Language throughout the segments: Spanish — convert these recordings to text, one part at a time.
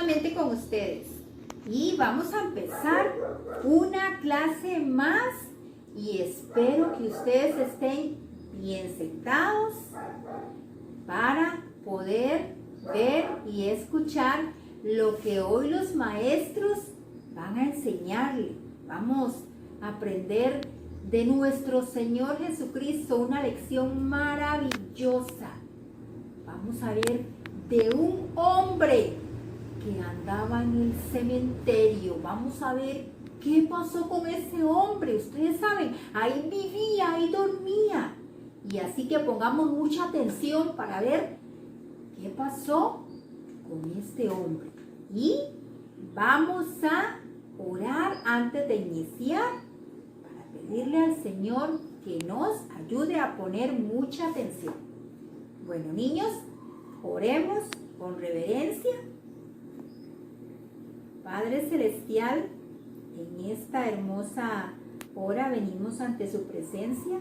nuevamente con ustedes y vamos a empezar una clase más y espero que ustedes estén bien sentados para poder ver y escuchar lo que hoy los maestros van a enseñarle. Vamos a aprender de nuestro Señor Jesucristo una lección maravillosa. Vamos a ver de un hombre que andaba en el cementerio. Vamos a ver qué pasó con ese hombre. Ustedes saben, ahí vivía, ahí dormía. Y así que pongamos mucha atención para ver qué pasó con este hombre. Y vamos a orar antes de iniciar para pedirle al Señor que nos ayude a poner mucha atención. Bueno, niños, oremos con reverencia. Padre Celestial, en esta hermosa hora venimos ante su presencia,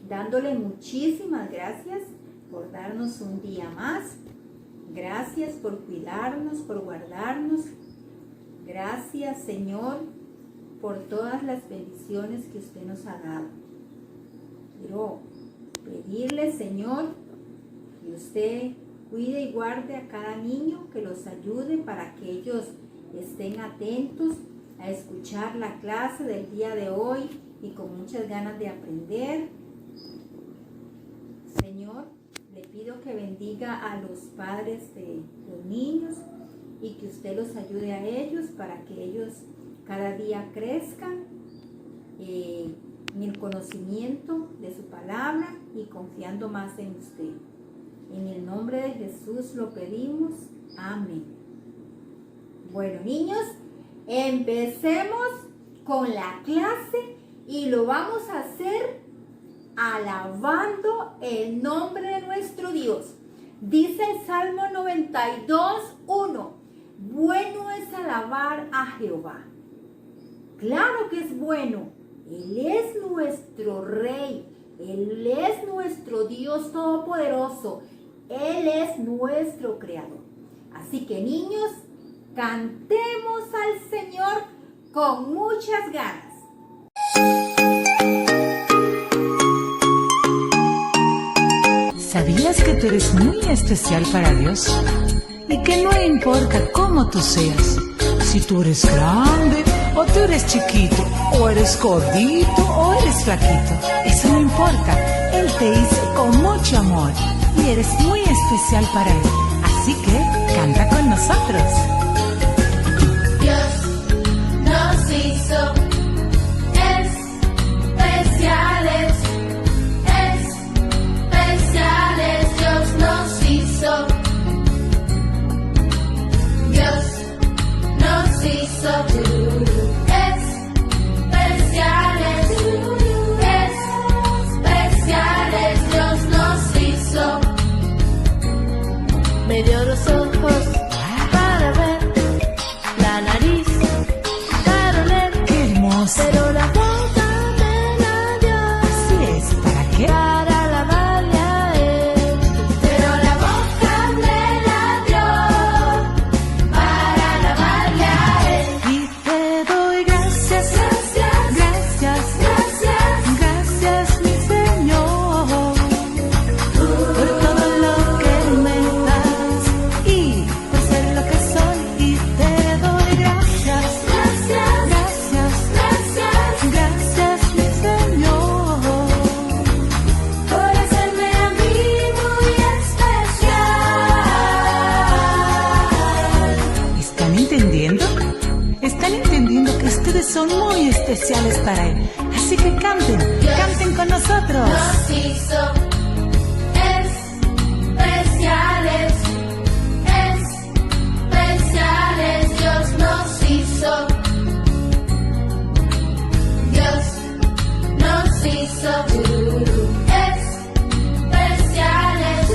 dándole muchísimas gracias por darnos un día más. Gracias por cuidarnos, por guardarnos. Gracias, Señor, por todas las bendiciones que usted nos ha dado. Quiero pedirle, Señor, que usted cuide y guarde a cada niño, que los ayude para que ellos estén atentos a escuchar la clase del día de hoy y con muchas ganas de aprender. Señor, le pido que bendiga a los padres de los niños y que usted los ayude a ellos para que ellos cada día crezcan en el conocimiento de su palabra y confiando más en usted. En el nombre de Jesús lo pedimos. Amén. Bueno, niños, empecemos con la clase y lo vamos a hacer alabando el nombre de nuestro Dios. Dice el Salmo 92:1: bueno es alabar a Jehová. Claro que es bueno. Él es nuestro Rey. Él es nuestro Dios todopoderoso. Él es nuestro Creador. Así que, niños, cantemos al Señor con muchas ganas. ¿Sabías que tú eres muy especial para Dios? Y que no importa cómo tú seas, si tú eres grande o tú eres chiquito, o eres gordito o eres flaquito, eso no importa. Él te hizo con mucho amor y eres muy especial para Él. Así que canta con nosotros. Dios nos hizo especiales, especiales. Dios nos hizo. Dios nos hizo especiales, especiales. Dios nos hizo. Me dio los ojos para ver, la nariz para oler, ¡Qué hermoso! pero la boca me la dio. Así es, ¿para qué? Para alabarle a Él. Pero la boca me la dio para alabarle a Él. Y te doy gracias, Gracias, gracias, gracias, gracias, mi Señor, por todo lo que me das y por ser lo que soy. Y te doy gracias, gracias, gracias, gracias, gracias, mi Señor. por hacerme a mí muy especial. ¿Están entendiendo? ¿Están entendiendo que ustedes son muy especiales para Él? Así que canten, canten con nosotros. Nos hizo especiales, especiales. Dios nos hizo. Dios nos hizo especiales,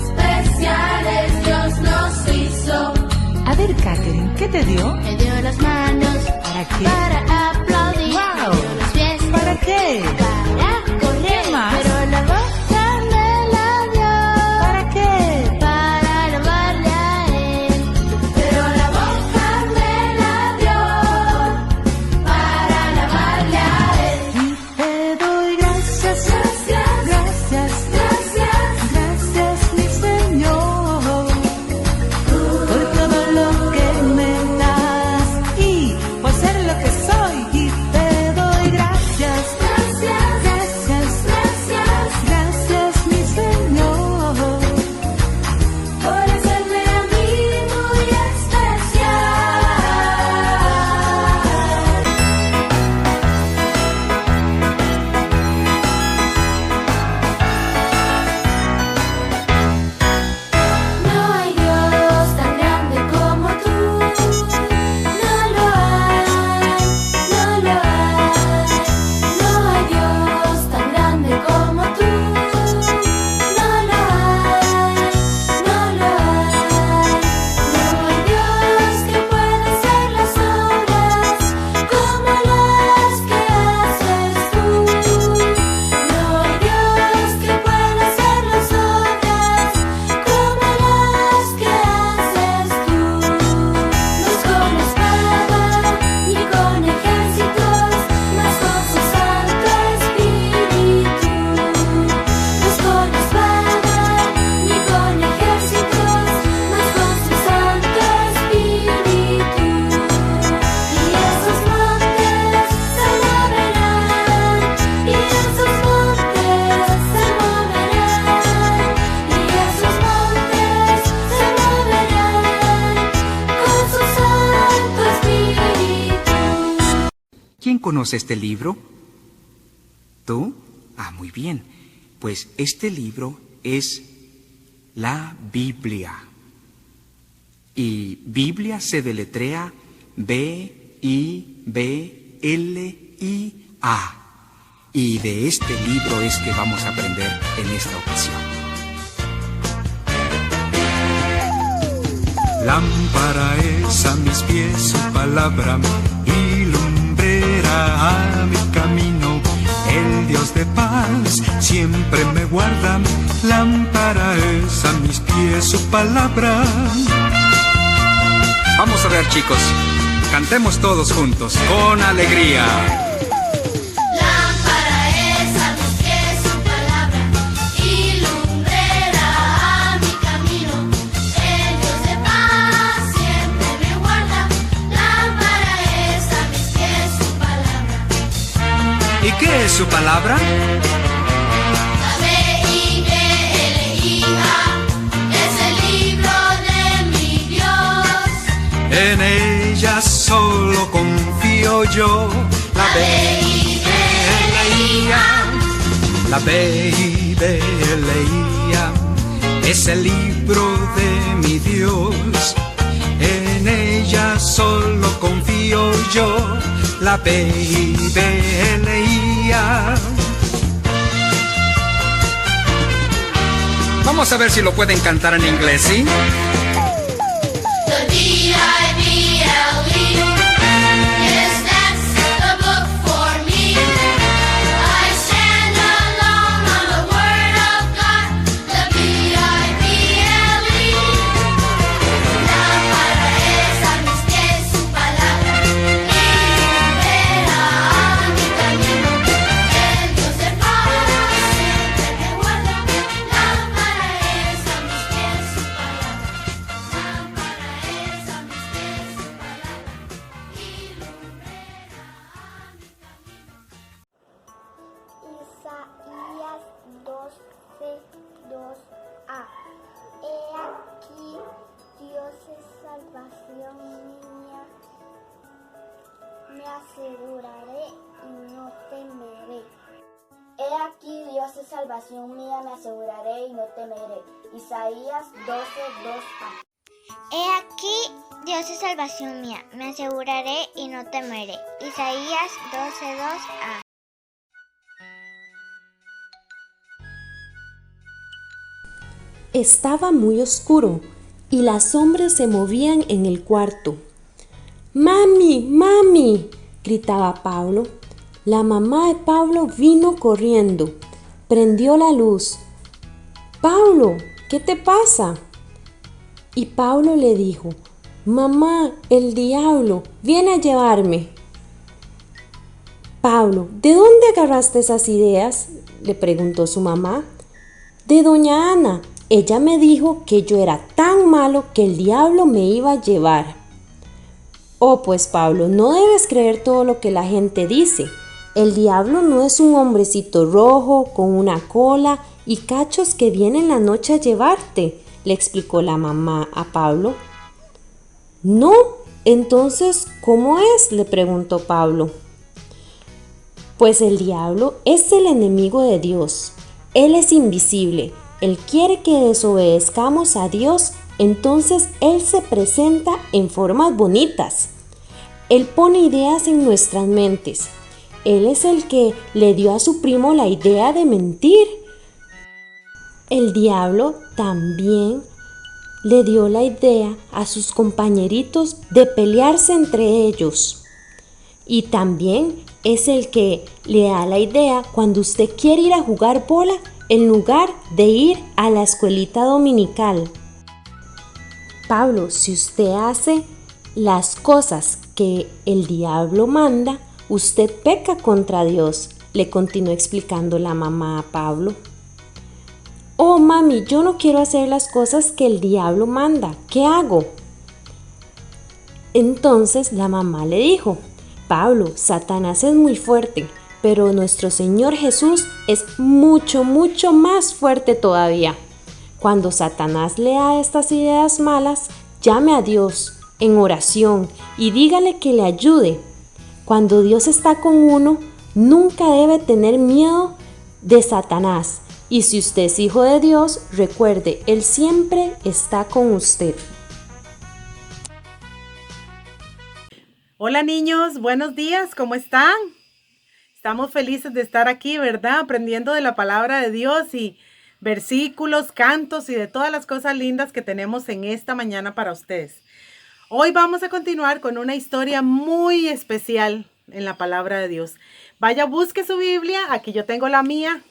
especiales. Dios nos hizo. A ver, Katherine, ¿qué te dio? Me dio las manos ¿Para qué? para aplaudir. ¡Wow! Me dio los pies ¿Para qué? para correr. ¿Qué más? Pero la boca me la dio ¿Para qué? para alabarle a Él. conoce este libro? ¿Tú? Ah, muy bien. Pues este libro es la Biblia. Y Biblia se deletrea B-I-B-L-I-A. Y de este libro es que vamos a aprender en esta ocasión. Lámpara es a mis pies su palabra y lumbrera a mi camino. El Dios de paz siempre me guarda. Lámpara es a mis pies su palabra. Vamos a ver, chicos, cantemos todos juntos con alegría. Lámpara es a mis pies su palabra y lumbrera a mi camino. El Dios de paz siempre me guarda. Lámpara es a mis pies su palabra. ¿Y qué es su palabra? La B-I-B-L-I-A es el libro de mi Dios. En ella solo confío yo. La B-I-B-L-I-A. La B-I-B-L-I-A es el libro de mi Dios. En ella solo confío yo. La B-I-B-L-I-A. Vamos a ver si lo pueden cantar en inglés, ¿sí? The B-I-B-L-E, yes, that's the book for me. I stand alone on the Word of God. The B-I-B-L-E. Lámpara es a mis pies su palabra y lumbrera a mi camino. El Dios de paz siempre me guarda. Lámpara es a mis pies su palabra. Lámpara es a mis pies su palabra y lumbrera a mi camino. Isaías 12:2a. He aquí, Dios es salvación mía, me aseguraré y no temeré. He aquí, Dios es salvación mía, me aseguraré y no temeré. Isaías 12:2a. He aquí, Dios es salvación mía, me aseguraré y no temeré. Isaías 12:2a. Estaba muy oscuro y las sombras se movían en el cuarto. ¡Mami! ¡Mami!, gritaba Pablo. La mamá de Pablo vino corriendo, prendió la luz. ¡Pablo! ¿Qué te pasa? Y Pablo le dijo: «Mamá, el diablo viene a llevarme». «Pablo, ¿de dónde agarraste esas ideas?», le preguntó su mamá. «De doña Ana. Ella me dijo que yo era tan malo que el diablo me iba a llevar». «Oh, pues Pablo, no debes creer todo lo que la gente dice. El diablo no es un hombrecito rojo con una cola y cachos que viene en la noche a llevarte», le explicó la mamá a Pablo. «¿No? Entonces, ¿cómo es?», le preguntó Pablo. «Pues el diablo es el enemigo de Dios. Él es invisible. Él quiere que desobedezcamos a Dios, entonces Él se presenta en formas bonitas. Él pone ideas en nuestras mentes. Él es el que le dio a su primo la idea de mentir. El diablo también le dio la idea a sus compañeritos de pelearse entre ellos. Y también es el que le da la idea cuando usted quiere ir a jugar bola en lugar de ir a la escuelita dominical. Pablo, si usted hace las cosas que el diablo manda, usted peca contra Dios, le continuó explicando la mamá a Pablo. «Oh, mami, yo no quiero hacer las cosas que el diablo manda. ¿Qué hago?». Entonces la mamá le dijo: «Pablo, Satanás es muy fuerte, pero nuestro Señor Jesús es mucho, mucho más fuerte todavía. Cuando Satanás le da estas ideas malas, llame a Dios en oración y dígale que le ayude. Cuando Dios está con uno, nunca debe tener miedo de Satanás. Y si usted es hijo de Dios, recuerde, Él siempre está con usted. Hola niños, buenos días, ¿cómo están? Estamos felices de estar aquí, ¿verdad? Aprendiendo de la palabra de Dios y versículos, cantos y de todas las cosas lindas que tenemos en esta mañana para ustedes. Hoy vamos a continuar con una historia muy especial en la palabra de Dios. Vaya, busque su Biblia, aquí yo tengo la mía,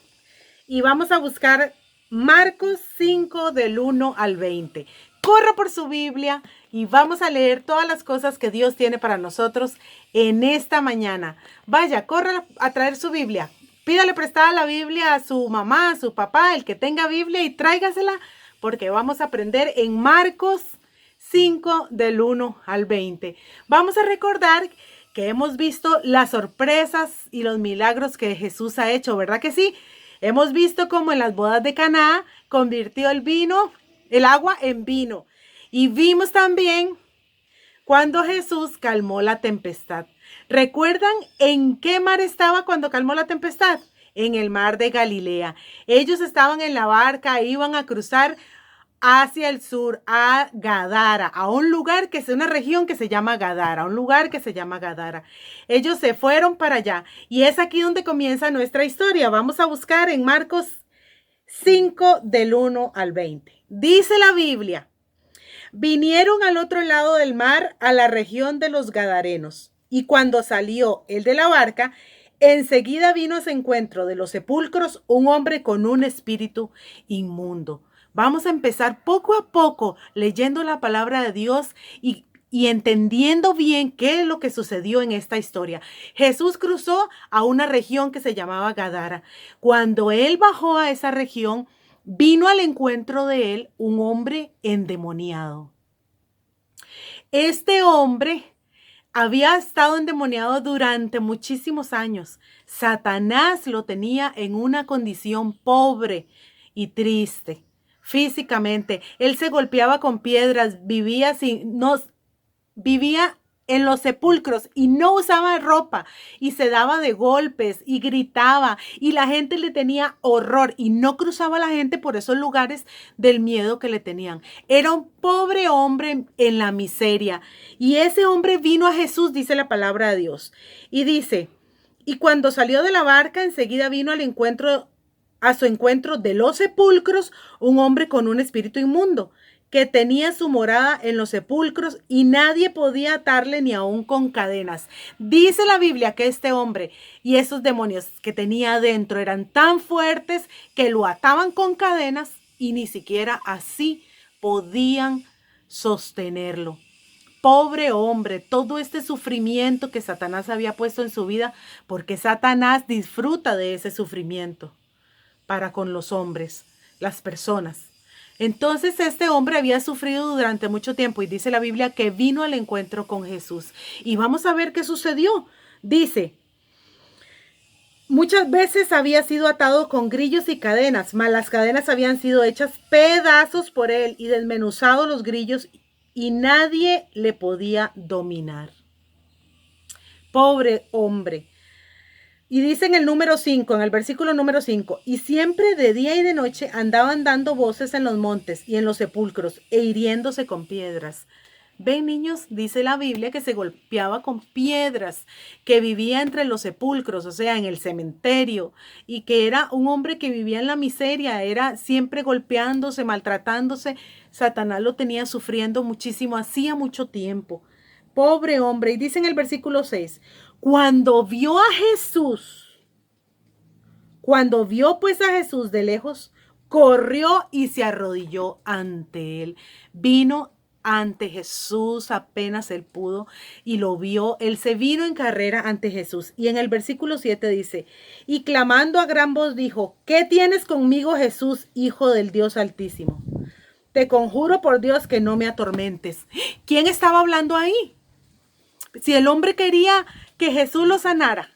y vamos a buscar Marcos 5 del 1 al 20. Corra por su Biblia y vamos a leer todas las cosas que Dios tiene para nosotros en esta mañana. Vaya, corra a traer su Biblia. Pídale prestada la Biblia a su mamá, a su papá, el que tenga Biblia, y tráigasela porque vamos a aprender en Marcos 5 del 1 al 20. Vamos a recordar que hemos visto las sorpresas y los milagros que Jesús ha hecho, ¿verdad que sí? Hemos visto cómo en las bodas de Caná convirtió el agua en vino. Y vimos también cuando Jesús calmó la tempestad. ¿Recuerdan en qué mar estaba cuando calmó la tempestad? En el mar de Galilea. Ellos estaban en la barca e iban a cruzar hacia el sur, a Gadara, a un lugar que es una región que se llama Gadara, un lugar que se llama Gadara. Ellos se fueron para allá y es aquí donde comienza nuestra historia. Vamos a buscar en Marcos 5 del 1 al 20. Dice la Biblia: vinieron al otro lado del mar, a la región de los Gadarenos, y cuando salió él de la barca, enseguida vino a su encuentro de los sepulcros un hombre con un espíritu inmundo. Vamos a empezar poco a poco leyendo la palabra de Dios y entendiendo bien qué es lo que sucedió en esta historia. Jesús cruzó a una región que se llamaba Gadara. Cuando él bajó a esa región, vino al encuentro de él un hombre endemoniado. Este hombre había estado endemoniado durante muchísimos años. Satanás lo tenía en una condición pobre y triste. Físicamente, él se golpeaba con piedras, vivía en los sepulcros y no usaba ropa y se daba de golpes y gritaba y la gente le tenía horror y no cruzaba la gente por esos lugares del miedo que le tenían. Era un pobre hombre en la miseria y ese hombre vino a Jesús, dice la palabra de Dios, y dice: y cuando salió de la barca, enseguida vino a su encuentro de los sepulcros un hombre con un espíritu inmundo, que tenía su morada en los sepulcros y nadie podía atarle ni aun con cadenas. Dice la Biblia que este hombre y esos demonios que tenía adentro eran tan fuertes que lo ataban con cadenas y ni siquiera así podían sostenerlo. Pobre hombre, todo este sufrimiento que Satanás había puesto en su vida, porque Satanás disfruta de ese sufrimiento para con los hombres, las personas. Entonces este hombre había sufrido durante mucho tiempo y dice la Biblia que vino al encuentro con Jesús. Y vamos a ver qué sucedió. Dice: muchas veces había sido atado con grillos y cadenas, mas las cadenas habían sido hechas pedazos por él y desmenuzado los grillos y nadie le podía dominar. Pobre hombre. Y dice en el número 5, en el versículo número 5, y siempre de día y de noche andaban dando voces en los montes y en los sepulcros e hiriéndose con piedras. Ven, niños, dice la Biblia que se golpeaba con piedras, que vivía entre los sepulcros, o sea, en el cementerio, y que era un hombre que vivía en la miseria, era siempre golpeándose, maltratándose. Satanás lo tenía sufriendo muchísimo, hacía mucho tiempo. Pobre hombre. Y dice en el versículo 6, cuando vio pues a Jesús de lejos, corrió y se arrodilló ante él. Vino ante Jesús apenas él pudo y lo vio. Él se vino en carrera ante Jesús. Y en el versículo 7 dice: y clamando a gran voz dijo: ¿qué tienes conmigo, Jesús, Hijo del Dios Altísimo? Te conjuro por Dios que no me atormentes. ¿Quién estaba hablando ahí? Si el hombre quería que Jesús lo sanara,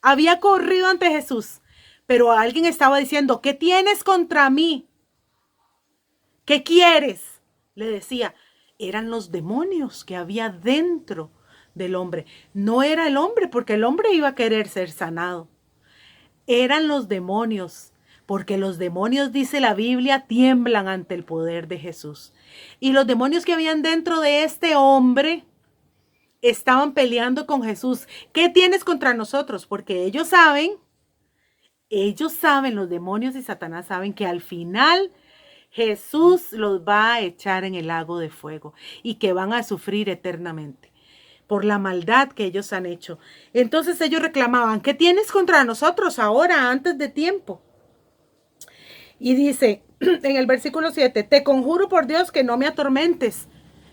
había corrido ante Jesús, pero alguien estaba diciendo: ¿qué tienes contra mí? ¿Qué quieres? Le decía. Eran los demonios que había dentro del hombre. No era el hombre, porque el hombre iba a querer ser sanado. Eran los demonios, porque los demonios, dice la Biblia, tiemblan ante el poder de Jesús. Y los demonios que habían dentro de este hombre estaban peleando con Jesús. ¿Qué tienes contra nosotros? Porque ellos saben, los demonios y Satanás saben que al final Jesús los va a echar en el lago de fuego y que van a sufrir eternamente por la maldad que ellos han hecho. Entonces ellos reclamaban, ¿qué tienes contra nosotros ahora, antes de tiempo? Y dice en el versículo 7, te conjuro por Dios que no me atormentes.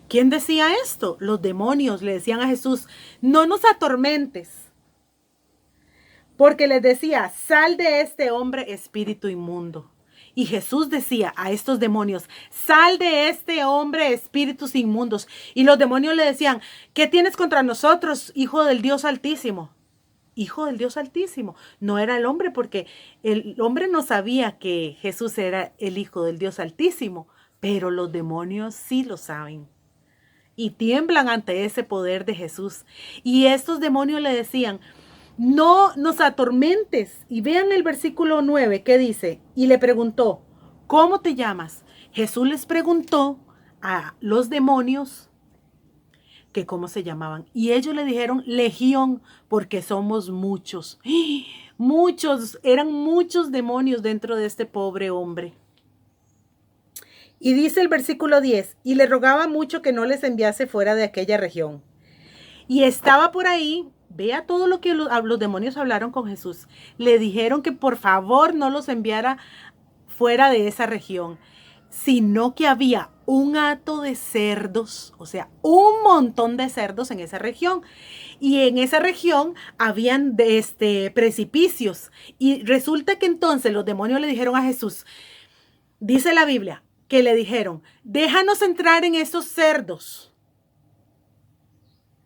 ¿Quién decía esto? Los demonios le decían a Jesús, no nos atormentes. Porque les decía, sal de este hombre, espíritu inmundo. Y Jesús decía a estos demonios, sal de este hombre, espíritus inmundos. Y los demonios le decían, ¿qué tienes contra nosotros, hijo del Dios Altísimo? Hijo del Dios Altísimo. No era el hombre, porque el hombre no sabía que Jesús era el Hijo del Dios Altísimo, pero los demonios sí lo saben. Y tiemblan ante ese poder de Jesús. Y estos demonios le decían, no nos atormentes. Y vean el versículo 9, ¿qué dice? Y le preguntó, ¿cómo te llamas? Jesús les preguntó a los demonios que cómo se llamaban. Y ellos le dijeron, Legión, porque somos muchos. Muchos, eran muchos demonios dentro de este pobre hombre. Y dice el versículo 10, y le rogaba mucho que no les enviase fuera de aquella región. Y estaba por ahí, vea todo lo que los demonios hablaron con Jesús. Le dijeron que por favor no los enviara fuera de esa región, sino que había un hato de cerdos, o sea, un montón de cerdos en esa región. Y en esa región habían precipicios. Y resulta que entonces los demonios le dijeron a Jesús, dice la Biblia, que le dijeron, déjanos entrar en esos cerdos.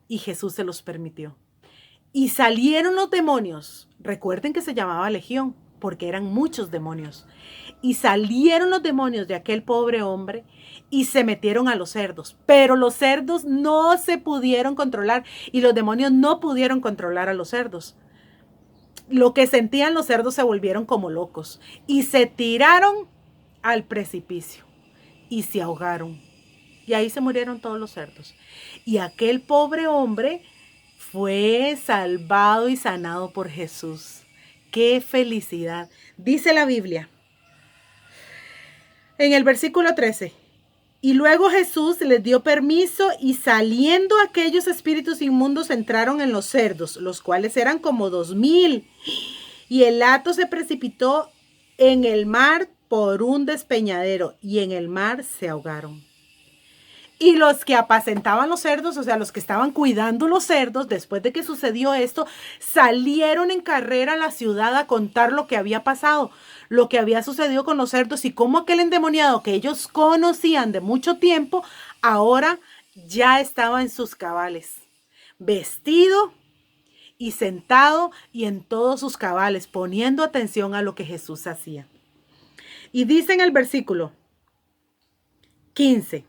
Y Jesús se los permitió. Y salieron los demonios. Recuerden que se llamaba Legión, porque eran muchos demonios. Y salieron los demonios de aquel pobre hombre y se metieron a los cerdos. Pero los cerdos no se pudieron controlar y los demonios no pudieron controlar a los cerdos. Lo que sentían los cerdos se volvieron como locos y se tiraron al precipicio y se ahogaron. Y ahí se murieron todos los cerdos. Y aquel pobre hombre fue salvado y sanado por Jesús. ¡Qué felicidad! Dice la Biblia en el versículo 13. Y luego Jesús les dio permiso y saliendo aquellos espíritus inmundos entraron en los cerdos, los cuales eran como 2000. Y el hato se precipitó en el mar por un despeñadero y en el mar se ahogaron. Y los que apacentaban los cerdos, o sea, los que estaban cuidando los cerdos, después de que sucedió esto, salieron en carrera a la ciudad a contar lo que había pasado, lo que había sucedido con los cerdos y cómo aquel endemoniado que ellos conocían de mucho tiempo, ahora ya estaba en sus cabales, vestido y sentado y en todos sus cabales, poniendo atención a lo que Jesús hacía. Y dice en el versículo 15,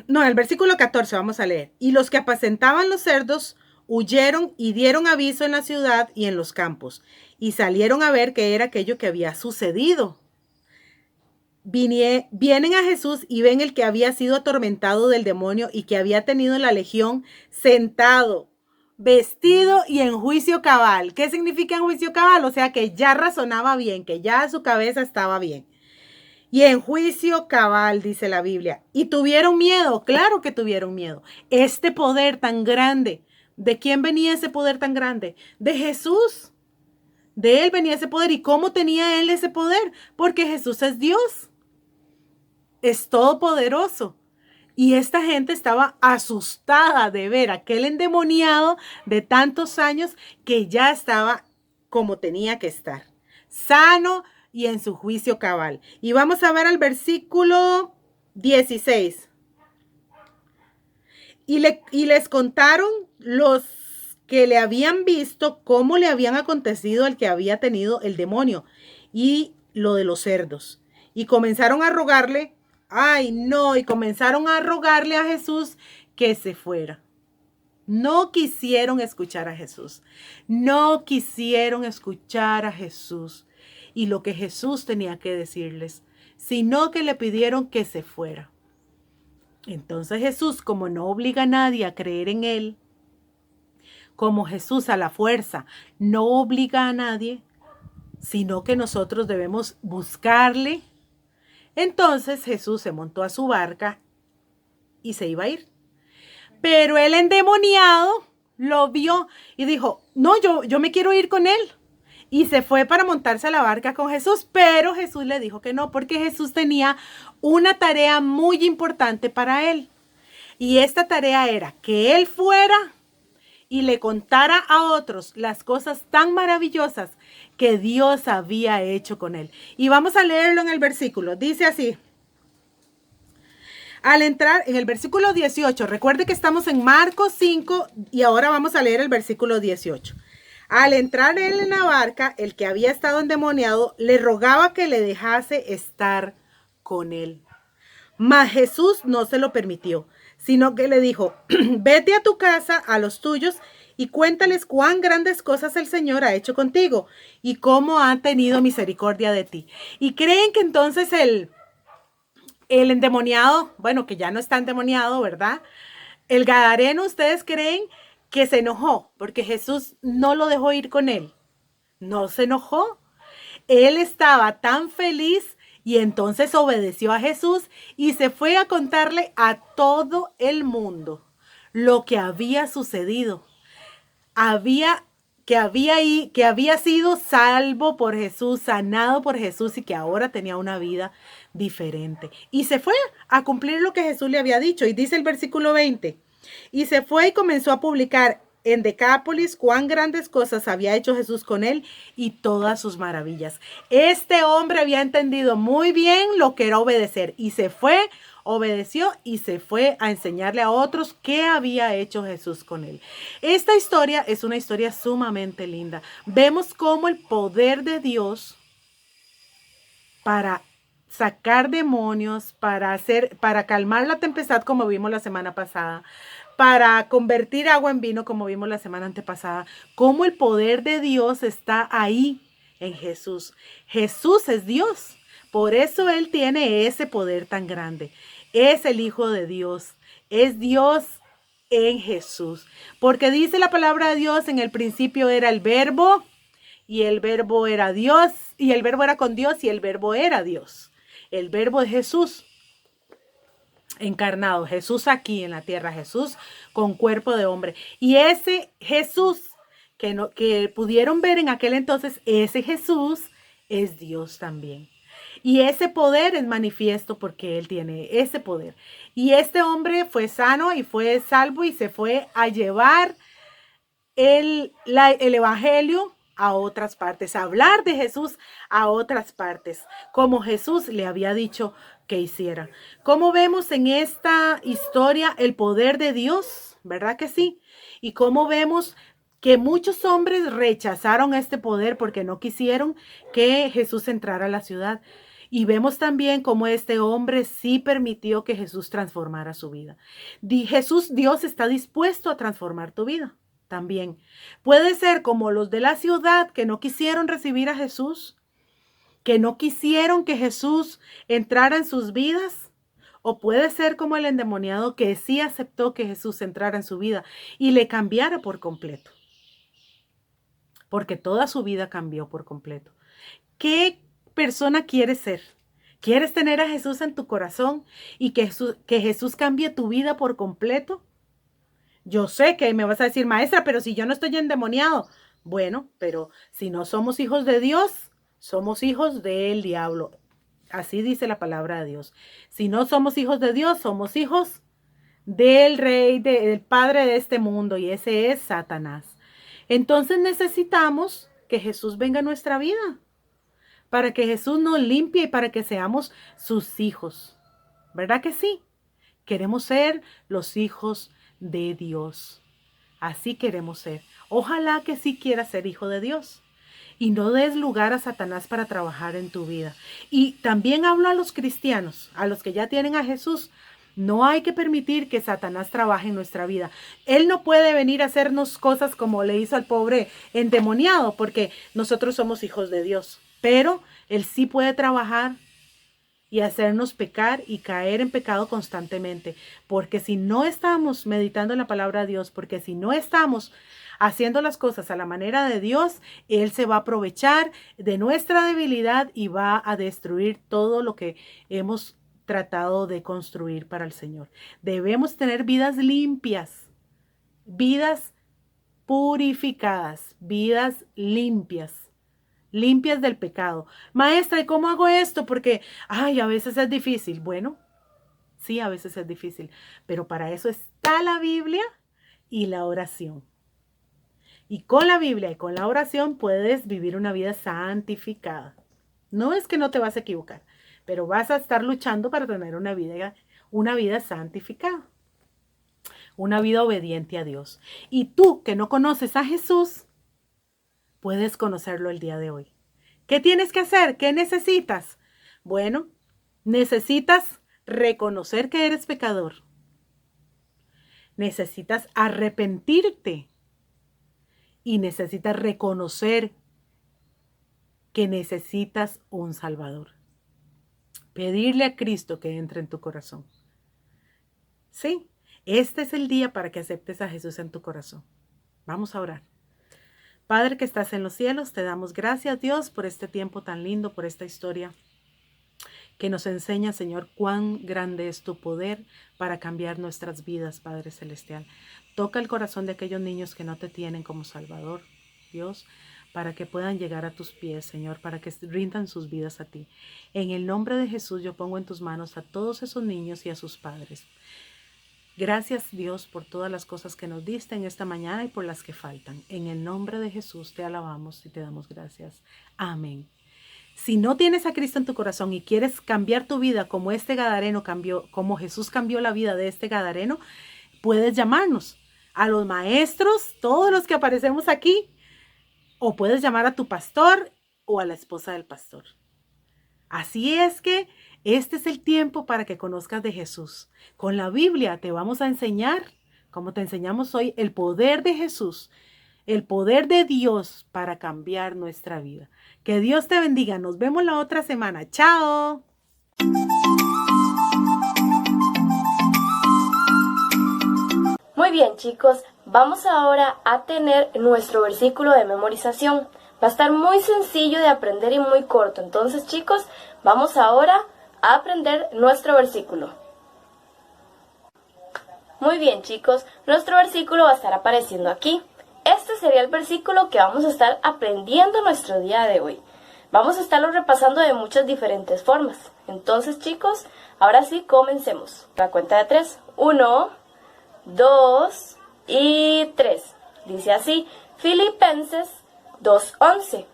no, el versículo 14 vamos a leer. Y los que apacentaban los cerdos huyeron y dieron aviso en la ciudad y en los campos. Y salieron a ver qué era aquello que había sucedido. Vienen a Jesús y ven el que había sido atormentado del demonio y que había tenido la legión sentado, vestido y en juicio cabal. ¿Qué significa en juicio cabal? O sea, que ya razonaba bien, que ya su cabeza estaba bien. Y en juicio cabal, dice la Biblia. Y tuvieron miedo, claro que tuvieron miedo. Este poder tan grande, ¿de quién venía ese poder tan grande? De Jesús. De él venía ese poder. ¿Y cómo tenía él ese poder? Porque Jesús es Dios. Es todopoderoso. Y esta gente estaba asustada de ver a aquel endemoniado de tantos años que ya estaba como tenía que estar. Sano y en su juicio cabal. Y vamos a ver al versículo 16. Y les contaron los que le habían visto cómo le habían acontecido al que había tenido el demonio y lo de los cerdos. Y comenzaron a rogarle, y comenzaron a rogarle a Jesús que se fuera. No quisieron escuchar a Jesús. No quisieron escuchar a Jesús y lo que Jesús tenía que decirles, sino que le pidieron que se fuera. Entonces Jesús, como no obliga a nadie a creer en él, como Jesús a la fuerza no obliga a nadie, sino que nosotros debemos buscarle, entonces Jesús se montó a su barca y se iba a ir. Pero el endemoniado lo vio y dijo, no, yo me quiero ir con él. Y se fue para montarse a la barca con Jesús, pero Jesús le dijo que no, porque Jesús tenía una tarea muy importante para él. Y esta tarea era que él fuera y le contara a otros las cosas tan maravillosas que Dios había hecho con él. Y vamos a leerlo en el versículo. Dice así. Al entrar en el versículo 18, recuerde que estamos en Marcos 5 y ahora vamos a leer el versículo 18. Al entrar él en la barca, el que había estado endemoniado le rogaba que le dejase estar con él. Mas Jesús no se lo permitió, sino que le dijo, vete a tu casa, a los tuyos, y cuéntales cuán grandes cosas el Señor ha hecho contigo y cómo ha tenido misericordia de ti. Y creen que entonces el endemoniado, bueno, que ya no está endemoniado, ¿verdad? El gadareno, ¿ustedes creen que se enojó porque Jesús no lo dejó ir con él? No se enojó. Él estaba tan feliz y entonces obedeció a Jesús y se fue a contarle a todo el mundo lo que había sucedido. Que había sido salvo por Jesús, sanado por Jesús y que ahora tenía una vida diferente. Y se fue a cumplir lo que Jesús le había dicho. Y dice el versículo 20, y se fue y comenzó a publicar en Decápolis cuán grandes cosas había hecho Jesús con él y todas sus maravillas. Este hombre había entendido muy bien lo que era obedecer y se fue, obedeció y se fue a enseñarle a otros qué había hecho Jesús con él. Esta historia es una historia sumamente linda. Vemos cómo el poder de Dios para sacar demonios, para calmar la tempestad como vimos la semana pasada, para convertir agua en vino como vimos la semana antepasada, cómo el poder de Dios está ahí en Jesús. Jesús es Dios, por eso Él tiene ese poder tan grande. Es el Hijo de Dios, es Dios en Jesús, porque dice la palabra de Dios, en el principio era el Verbo, y el Verbo era Dios, y el Verbo era con Dios, y el Verbo era Dios. El Verbo de Jesús encarnado, Jesús aquí en la tierra, Jesús con cuerpo de hombre. Y ese Jesús que pudieron ver en aquel entonces, ese Jesús es Dios también. Y ese poder es manifiesto porque Él tiene ese poder. Y este hombre fue sano y fue salvo y se fue a llevar el evangelio a otras partes, a hablar de Jesús a otras partes, como Jesús le había dicho que hiciera. Como vemos en esta historia el poder de Dios, ¿verdad que sí? Y cómo vemos que muchos hombres rechazaron este poder porque no quisieron que Jesús entrara a la ciudad. Y vemos también cómo este hombre sí permitió que Jesús transformara su vida. Dios está dispuesto a transformar tu vida también. Puede ser como los de la ciudad que no quisieron recibir a Jesús, que no quisieron que Jesús entrara en sus vidas, o puede ser como el endemoniado que sí aceptó que Jesús entrara en su vida y le cambiara por completo, porque toda su vida cambió por completo. ¿Qué persona quieres ser? ¿Quieres tener a Jesús en tu corazón y que Jesús cambie tu vida por completo? Yo sé que me vas a decir, maestra, pero si yo no estoy endemoniado. Bueno, pero si no somos hijos de Dios, somos hijos del diablo. Así dice la palabra de Dios. Si no somos hijos de Dios, somos hijos del rey, del padre de este mundo, y ese es Satanás. Entonces necesitamos que Jesús venga a nuestra vida, para que Jesús nos limpie y para que seamos sus hijos. ¿Verdad que sí? Queremos ser los hijos de Dios. Así queremos ser. Ojalá que sí quieras ser hijo de Dios y no des lugar a Satanás para trabajar en tu vida. Y también hablo a los cristianos, a los que ya tienen a Jesús. No hay que permitir que Satanás trabaje en nuestra vida. Él no puede venir a hacernos cosas como le hizo al pobre endemoniado, porque nosotros somos hijos de Dios. Pero él sí puede trabajar y hacernos pecar y caer en pecado constantemente. Porque si no estamos meditando en la palabra de Dios, porque si no estamos haciendo las cosas a la manera de Dios, Él se va a aprovechar de nuestra debilidad y va a destruir todo lo que hemos tratado de construir para el Señor. Debemos tener vidas limpias, vidas purificadas, vidas limpias del pecado. Maestra, ¿y cómo hago esto? Porque, a veces es difícil. Bueno, sí, a veces es difícil, pero para eso está la Biblia y la oración. Y con la Biblia y con la oración puedes vivir una vida santificada. No es que no te vas a equivocar, pero vas a estar luchando para tener una vida santificada. Una vida obediente a Dios. Y tú que no conoces a Jesús, puedes conocerlo el día de hoy. ¿Qué tienes que hacer? ¿Qué necesitas? Bueno, necesitas reconocer que eres pecador. Necesitas arrepentirte. Y necesitas reconocer que necesitas un Salvador. Pedirle a Cristo que entre en tu corazón. Sí, este es el día para que aceptes a Jesús en tu corazón. Vamos a orar. Padre que estás en los cielos, te damos gracias, Dios, por este tiempo tan lindo, por esta historia que nos enseña, Señor, cuán grande es tu poder para cambiar nuestras vidas, Padre Celestial. Toca el corazón de aquellos niños que no te tienen como Salvador, Dios, para que puedan llegar a tus pies, Señor, para que rindan sus vidas a ti. En el nombre de Jesús, yo pongo en tus manos a todos esos niños y a sus padres. Gracias, Dios, por todas las cosas que nos diste en esta mañana y por las que faltan. En el nombre de Jesús te alabamos y te damos gracias. Amén. Si no tienes a Cristo en tu corazón y quieres cambiar tu vida como este gadareno cambió, como Jesús cambió la vida de este gadareno, puedes llamarnos a los maestros, todos los que aparecemos aquí, o puedes llamar a tu pastor o a la esposa del pastor. Así es que este es el tiempo para que conozcas de Jesús. Con la Biblia te vamos a enseñar, como te enseñamos hoy, el poder de Jesús, el poder de Dios para cambiar nuestra vida. Que Dios te bendiga. Nos vemos la otra semana. ¡Chao! Muy bien, chicos, vamos ahora a tener nuestro versículo de memorización. Va a estar muy sencillo de aprender y muy corto. Entonces, chicos, vamos ahora a aprender nuestro versículo. Muy bien, chicos, nuestro versículo va a estar apareciendo aquí. Este sería el versículo que vamos a estar aprendiendo nuestro día de hoy. Vamos a estarlo repasando de muchas diferentes formas. Entonces, chicos, ahora sí, comencemos. La cuenta de 3. 1, 2 y 3. Dice así, Filipenses 2:11.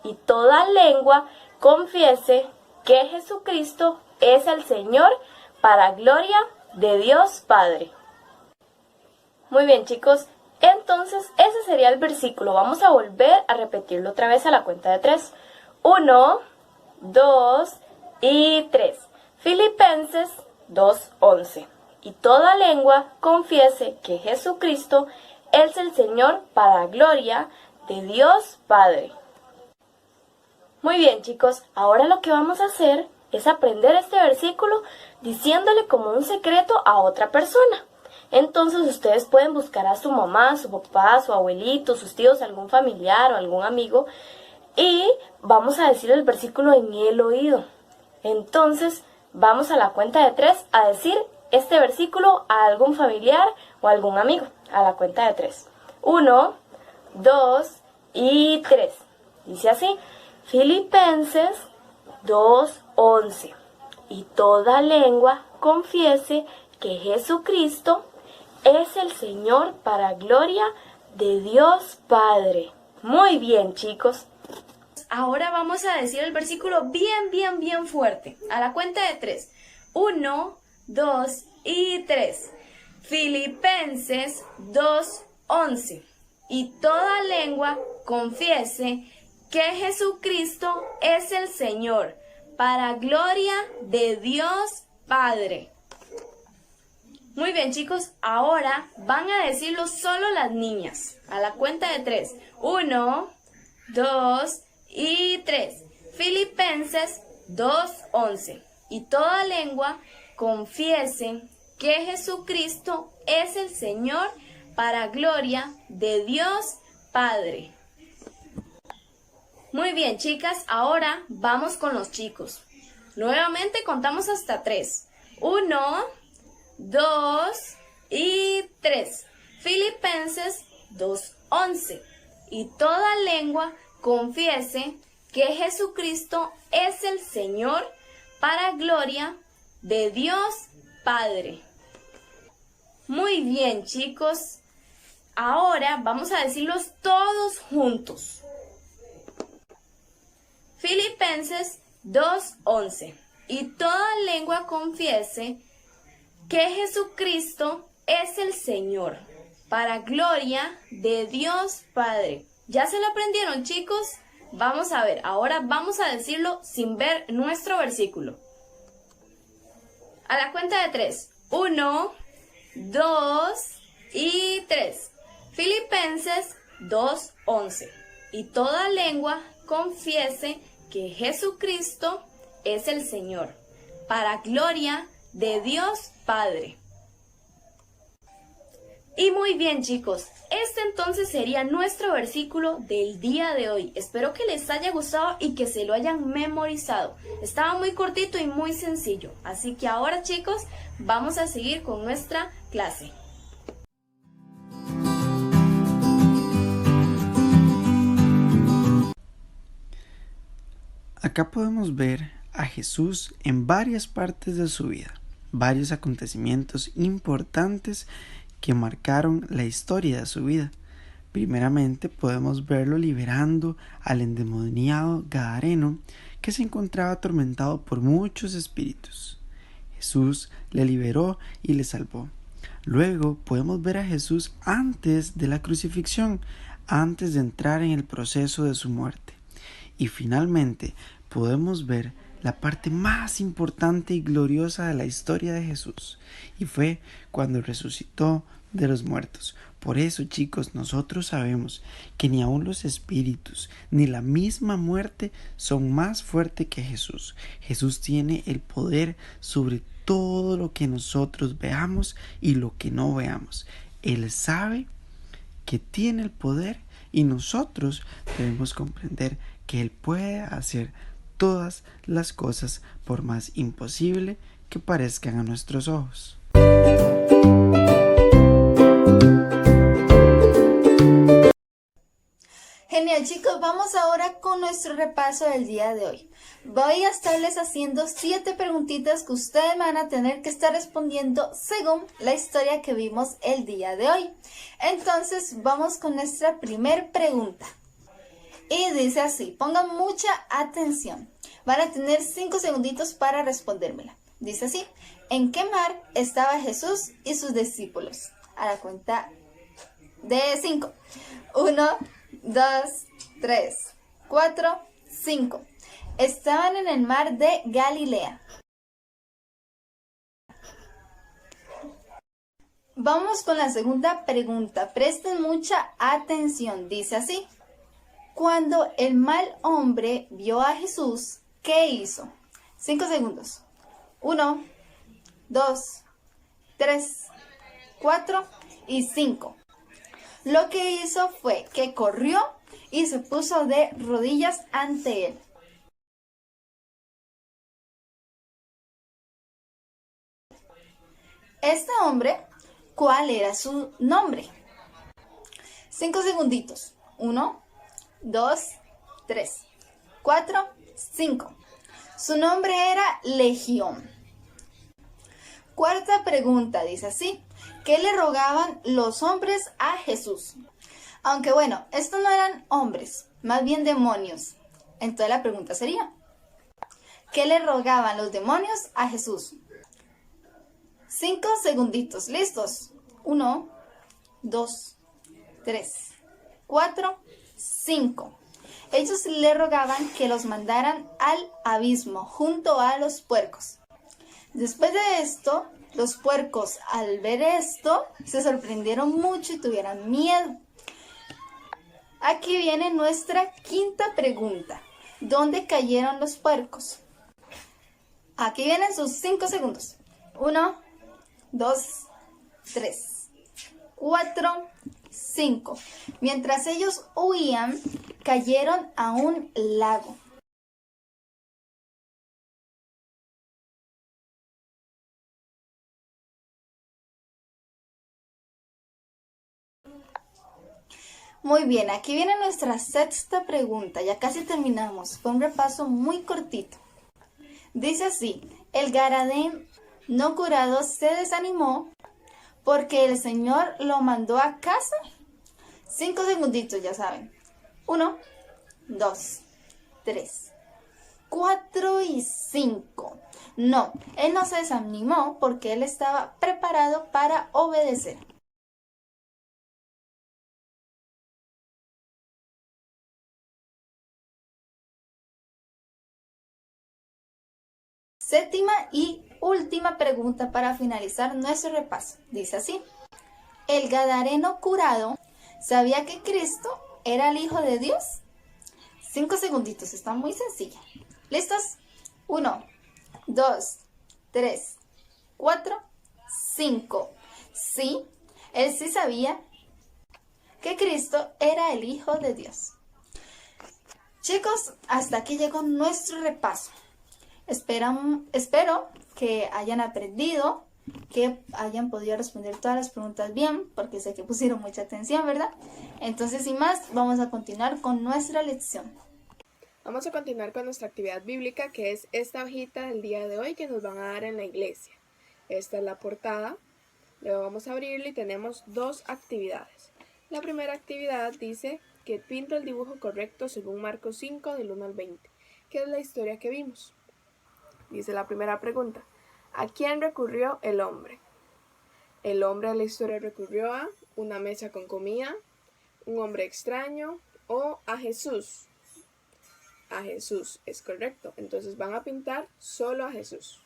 Y toda lengua confiese que Jesucristo es el Señor para gloria de Dios Padre. Muy bien, chicos. Entonces, ese sería el versículo. Vamos a volver a repetirlo otra vez a la cuenta de 3. 1, 2 y 3. Filipenses 2:11. Y toda lengua confiese que Jesucristo es el Señor para gloria de Dios Padre. Muy bien, chicos. Ahora lo que vamos a hacer es aprender este versículo diciéndole como un secreto a otra persona. Entonces ustedes pueden buscar a su mamá, su papá, su abuelito, sus tíos, algún familiar o algún amigo y vamos a decir el versículo en el oído. Entonces vamos a la cuenta de 3 a decir este versículo a algún familiar o algún amigo. A la cuenta de 3. 1, 2 y 3. Dice así, Filipenses 2:11. Y toda lengua confiese que Jesucristo es el Señor para gloria de Dios Padre. Muy bien, chicos. Ahora vamos a decir el versículo bien fuerte. A la cuenta de 3. 1, 2 y 3. Filipenses 2:11. Y toda lengua confiese que Jesucristo es el Señor para gloria de Dios Padre. Muy bien, chicos, ahora van a decirlo solo las niñas. A la cuenta de 3. 1, 2 y 3. Filipenses 2:11. Y toda lengua confiese que Jesucristo es el Señor para gloria de Dios Padre. Muy bien, chicas, ahora vamos con los chicos. Nuevamente contamos hasta 3. 1, 2 y 3. Filipenses 2:11. Y toda lengua confiese que Jesucristo es el Señor para gloria de Dios Padre. Muy bien, chicos. Ahora vamos a decirlos todos juntos. Filipenses 2:11. Y toda lengua confiese que Jesucristo es el Señor, para gloria de Dios Padre. ¿Ya se lo aprendieron, chicos? Vamos a ver, ahora vamos a decirlo sin ver nuestro versículo. A la cuenta de 3. 1, 2 y 3. Filipenses 2:11. Y toda lengua confiese que Jesucristo es el Señor, para gloria de Dios Padre. Y muy bien, chicos, este entonces sería nuestro versículo del día de hoy. Espero que les haya gustado y que se lo hayan memorizado. Estaba muy cortito y muy sencillo. Así que ahora, chicos, vamos a seguir con nuestra clase. Acá podemos ver a Jesús en varias partes de su vida, varios acontecimientos importantes que marcaron la historia de su vida. Primeramente podemos verlo liberando al endemoniado gadareno que se encontraba atormentado por muchos espíritus. Jesús le liberó y le salvó. Luego podemos ver a Jesús antes de la crucifixión, antes de entrar en el proceso de su muerte. Y finalmente podemos ver la parte más importante y gloriosa de la historia de Jesús, y fue cuando resucitó de los muertos. Por eso, chicos, nosotros sabemos que ni aun los espíritus ni la misma muerte son más fuertes que Jesús. Jesús tiene el poder sobre todo lo que nosotros veamos y lo que no veamos. Él sabe que tiene el poder y nosotros debemos comprender que Él puede hacer todas las cosas por más imposible que parezcan a nuestros ojos. Genial, chicos, vamos ahora con nuestro repaso del día de hoy. Voy a estarles haciendo 7 preguntitas que ustedes van a tener que estar respondiendo según la historia que vimos el día de hoy. Entonces vamos con nuestra primer pregunta. Y dice así, pongan mucha atención. Van a tener 5 segunditos para respondérmela. Dice así, ¿en qué mar estaba Jesús y sus discípulos? A la cuenta de 5. 1, 2, 3, 4, 5. Estaban en el mar de Galilea. Vamos con la segunda pregunta. Presten mucha atención. Dice así. Cuando el mal hombre vio a Jesús, ¿qué hizo? 5 segundos. 1, 2, 3, 4 y 5. Lo que hizo fue que corrió y se puso de rodillas ante él. Este hombre, ¿cuál era su nombre? 5 segunditos. 1, 2, 3, 4, 5. Su nombre era Legión. Cuarta pregunta dice así. ¿Qué le rogaban los hombres a Jesús? Aunque bueno, estos no eran hombres, más bien demonios. Entonces la pregunta sería, ¿qué le rogaban los demonios a Jesús? 5 segunditos, ¿listos? 1, 2, 3, 4, 5. Ellos le rogaban que los mandaran al abismo junto a los puercos. Después de esto, Los puercos, al ver esto, se sorprendieron mucho y tuvieron miedo. Aquí viene nuestra quinta pregunta. ¿Dónde cayeron los puercos? Aquí vienen sus 5 segundos. 1, 2, 3, 4, 5. Mientras ellos huían, cayeron a un lago. Muy bien, aquí viene nuestra sexta pregunta. Ya casi terminamos. Fue un repaso muy cortito. Dice así: el Gadareno no curado se desanimó porque el Señor lo mandó a casa. 5 segunditos, ya saben. 1, 2, 3, 4 y 5. No, él no se desanimó porque él estaba preparado para obedecer. Séptima y última pregunta para finalizar nuestro repaso. Dice así: ¿el Gadareno curado sabía que Cristo era el Hijo de Dios? 5 segunditos, está muy sencilla. ¿Listos? 1, 2, 3, 4, 5. Sí, él sí sabía que Cristo era el Hijo de Dios. Chicos, hasta aquí llegó nuestro repaso. Espero que hayan aprendido, que hayan podido responder todas las preguntas bien, porque sé que pusieron mucha atención, ¿verdad? Entonces, sin más, vamos a continuar con nuestra lección. Vamos a continuar con nuestra actividad bíblica, que es esta hojita del día de hoy que nos van a dar en la iglesia. Esta es la portada. Luego vamos a abrirla y tenemos 2 actividades. La primera actividad dice que pinta el dibujo correcto según Marcos 5 del 1 al 20, que es la historia que vimos. Dice la primera pregunta: ¿a quién recurrió el hombre? El hombre de la historia recurrió a una mesa con comida, un hombre extraño o a Jesús. A Jesús, es correcto. Entonces van a pintar solo a Jesús.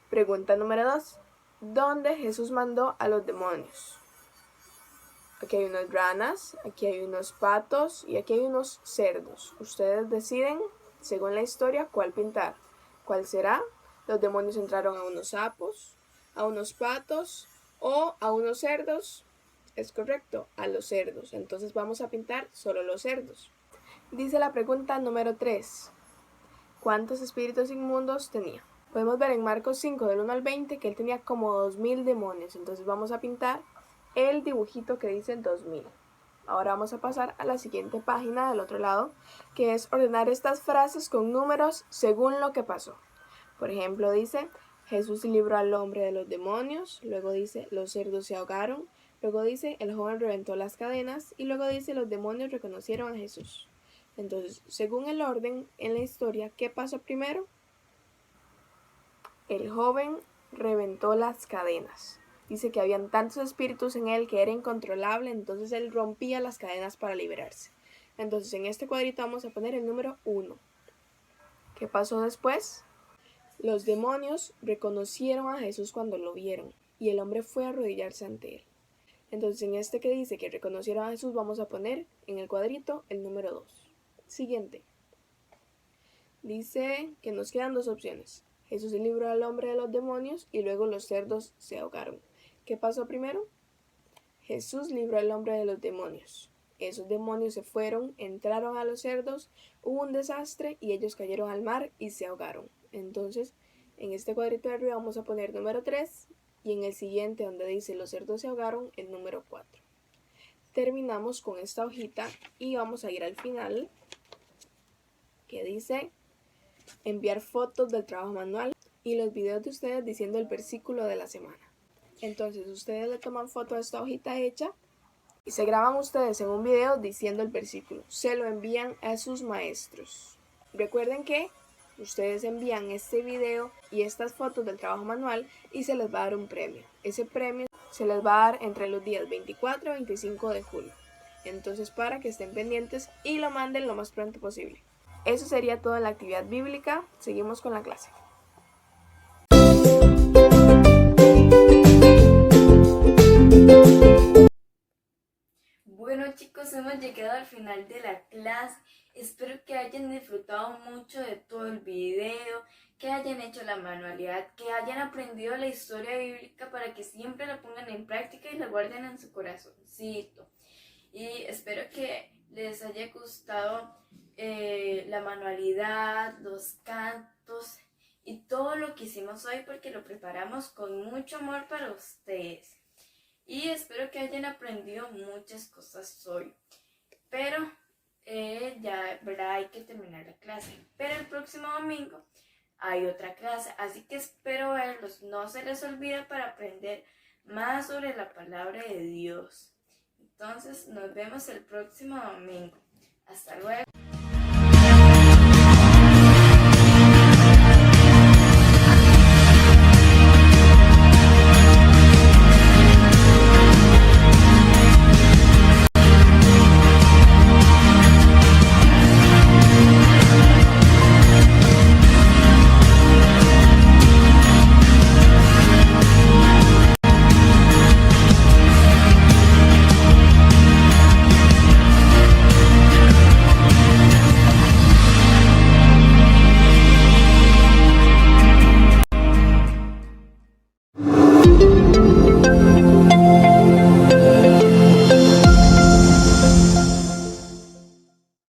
Pregunta número 2. ¿Dónde Jesús mandó a los demonios? Aquí hay unas ranas, aquí hay unos patos y aquí hay unos cerdos. Ustedes deciden, según la historia, cuál pintar. ¿Cuál será? Los demonios entraron a unos sapos, a unos patos o a unos cerdos. Es correcto, a los cerdos. Entonces vamos a pintar solo los cerdos. Dice la pregunta número 3. ¿Cuántos espíritus inmundos tenía? Podemos ver en Marcos 5 del 1 al 20 que él tenía como 2000 demonios. Entonces vamos a pintar el dibujito que dice 2000. Ahora vamos a pasar a la siguiente página del otro lado, que es ordenar estas frases con números según lo que pasó. Por ejemplo, dice: Jesús libró al hombre de los demonios. Luego dice: los cerdos se ahogaron. Luego dice: el joven reventó las cadenas. Y luego dice: los demonios reconocieron a Jesús. Entonces, según el orden en la historia, ¿qué pasó primero? El joven reventó las cadenas. Dice que habían tantos espíritus en él que era incontrolable, entonces él rompía las cadenas para liberarse. Entonces en este cuadrito vamos a poner el número 1. ¿Qué pasó después? Los demonios reconocieron a Jesús cuando lo vieron y el hombre fue a arrodillarse ante él. Entonces en este que dice que reconocieron a Jesús vamos a poner en el cuadrito el número 2. Siguiente. Dice que nos quedan 2 opciones. Jesús libró al hombre de los demonios y luego los cerdos se ahogaron. ¿Qué pasó primero? Jesús libró al hombre de los demonios. Esos demonios se fueron, entraron a los cerdos, hubo un desastre y ellos cayeron al mar y se ahogaron. Entonces, en este cuadrito de arriba vamos a poner número 3 y en el siguiente donde dice los cerdos se ahogaron, el número 4. Terminamos con esta hojita y vamos a ir al final, que dice enviar fotos del trabajo manual y los videos de ustedes diciendo el versículo de la semana. Entonces ustedes le toman foto a esta hojita hecha y se graban ustedes en un video diciendo el versículo. Se lo envían a sus maestros. Recuerden que ustedes envían este video y estas fotos del trabajo manual y se les va a dar un premio. Ese premio se les va a dar entre los días 24 y 25 de julio. Entonces para que estén pendientes y lo manden lo más pronto posible. Eso sería todo en la actividad bíblica. Seguimos con la clase. Bueno chicos, hemos llegado al final de la clase. Espero que hayan disfrutado mucho de todo el video, que hayan hecho la manualidad, que hayan aprendido la historia bíblica para que siempre la pongan en práctica y la guarden en su corazoncito. Y espero que les haya gustado la manualidad, los cantos y todo lo que hicimos hoy, porque lo preparamos con mucho amor para ustedes. Y espero que hayan aprendido muchas cosas hoy. Pero ya, ¿verdad? Hay que terminar la clase. Pero el próximo domingo hay otra clase. Así que espero verlos. No se les olvide para aprender más sobre la palabra de Dios. Entonces nos vemos el próximo domingo. Hasta luego.